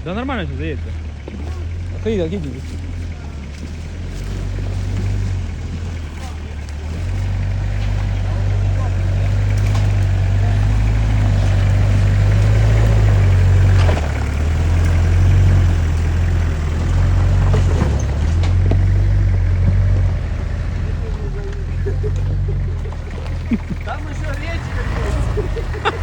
Да нормально все здається. Ходіть, ходіть. Там еще речка.